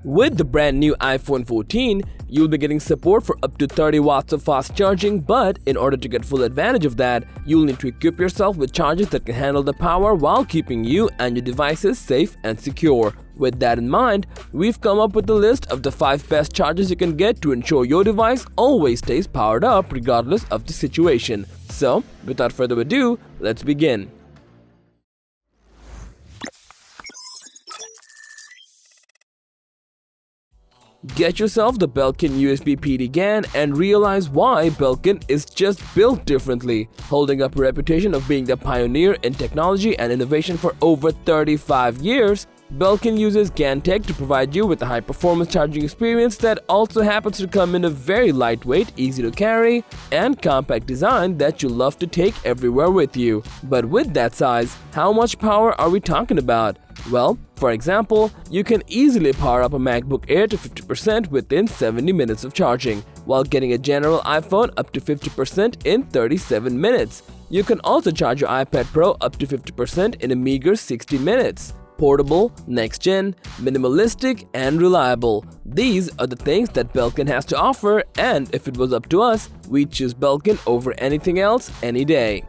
With the brand new iPhone 14, you'll be getting support for up to 30 watts of fast charging, but in order to get full advantage of that, you'll need to equip yourself with chargers that can handle the power while keeping you and your devices safe and secure. With that in mind, we've come up with a list of the 5 best chargers you can get to ensure your device always stays powered up regardless of the situation. So, without further ado, let's begin. Get yourself the Belkin USB PD GAN and realize why Belkin is just built differently, holding up a reputation of being the pioneer in technology and innovation for over 35 years. Belkin uses GAN tech to provide you with a high-performance charging experience that also happens to come in a very lightweight, easy to carry, and compact design that you love to take everywhere with you. But with that size, how much power are we talking about? Well, for example, you can easily power up a MacBook Air to 50% within 70 minutes of charging, while getting a general iPhone up to 50% in 37 minutes. You can also charge your iPad Pro up to 50% in a meager 60 minutes. Portable, next-gen, minimalistic, and reliable. These are the things that Belkin has to offer, and if it was up to us, we'd choose Belkin over anything else any day.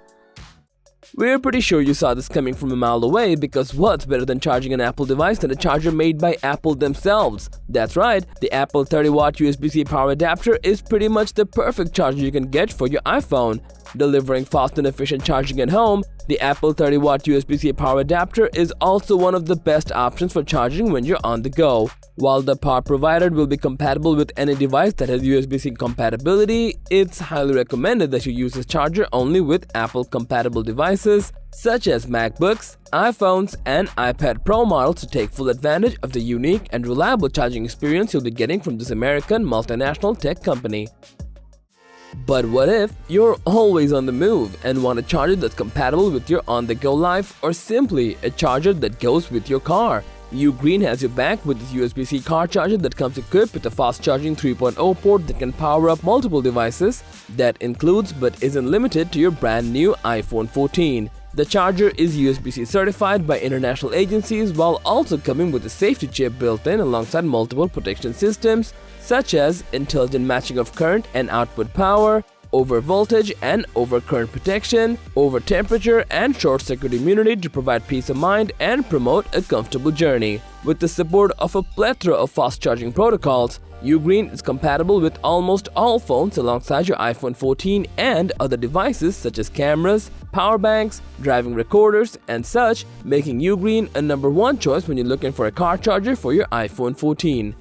We're pretty sure you saw this coming from a mile away, because what's better than charging an Apple device than a charger made by Apple themselves? That's right, the Apple 30-watt USB-C power adapter is pretty much the perfect charger you can get for your iPhone. Delivering fast and efficient charging at home, the Apple 30-watt USB-C power adapter is also one of the best options for charging when you're on the go. While the power provided will be compatible with any device that has USB-C compatibility, it's highly recommended that you use this charger only with Apple-compatible devices such as MacBooks, iPhones, and iPad Pro models to take full advantage of the unique and reliable charging experience you'll be getting from this American multinational tech company. But what if you're always on the move and want a charger that's compatible with your on-the-go life, or simply a charger that goes with your car? UGREEN has your back with this USB-C car charger that comes equipped with a fast-charging 3.0 port that can power up multiple devices. That includes but isn't limited to your brand new iPhone 14. The charger is USB-C certified by international agencies while also coming with a safety chip built in alongside multiple protection systems such as intelligent matching of current and output power, over voltage and over current protection, over temperature and short-circuit immunity to provide peace of mind and promote a comfortable journey. With the support of a plethora of fast-charging protocols, UGREEN is compatible with almost all phones alongside your iPhone 14 and other devices such as cameras, power banks, driving recorders, and such, making UGREEN a #1 choice when you're looking for a car charger for your iPhone 14.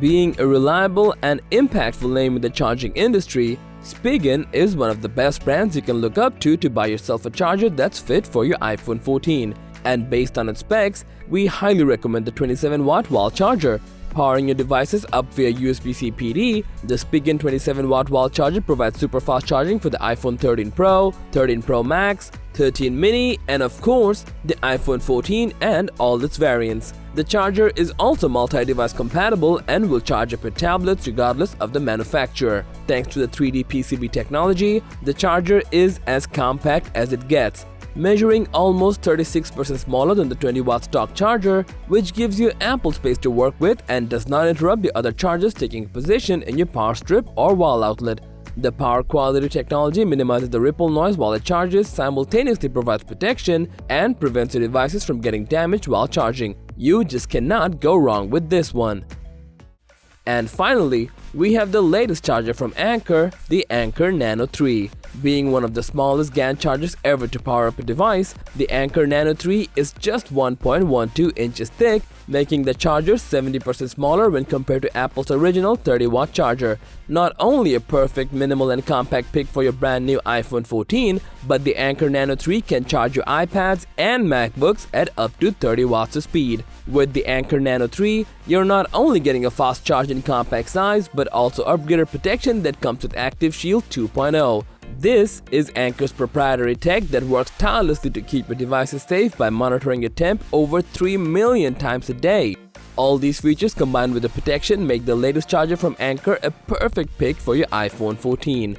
Being a reliable and impactful name in the charging industry, Spigen is one of the best brands you can look up to buy yourself a charger that's fit for your iPhone 14. And based on its specs, we highly recommend the 27-watt wall charger. Powering your devices up via USB-C PD, the Spigen 27-watt wall charger provides super fast charging for the iPhone 13 Pro, 13 Pro Max, 13 mini, and of course, the iPhone 14 and all its variants. The charger is also multi-device compatible and will charge up your tablets regardless of the manufacturer. Thanks to the 3D PCB technology, the charger is as compact as it gets, measuring almost 36% smaller than the 20-watt stock charger, which gives you ample space to work with and does not interrupt the other chargers taking a position in your power strip or wall outlet. The power quality technology minimizes the ripple noise while it charges, simultaneously provides protection, and prevents your devices from getting damaged while charging. You just cannot go wrong with this one. And finally, we have the latest charger from Anker, the Anker Nano III. Being one of the smallest GAN chargers ever to power up a device, the Anker Nano III is just 1.12 inches thick, making the charger 70% smaller when compared to Apple's original 30-watt charger. Not only a perfect, minimal, and compact pick for your brand new iPhone 14, but the Anker Nano III can charge your iPads and MacBooks at up to 30 watts of speed. With the Anker Nano III, you're not only getting a fast charge in compact size, but also upgraded protection that comes with Active Shield 2.0. This is Anker's proprietary tech that works tirelessly to keep your devices safe by monitoring your temp over 3 million times a day. All these features combined with the protection make the latest charger from Anker a perfect pick for your iPhone 14.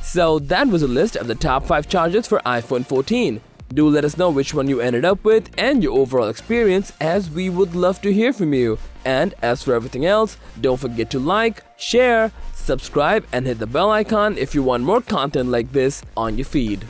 So that was a list of the top 5 chargers for iPhone 14. Do let us know which one you ended up with and your overall experience, as we would love to hear from you. And as for everything else, don't forget to like, share, subscribe and hit the bell icon if you want more content like this on your feed.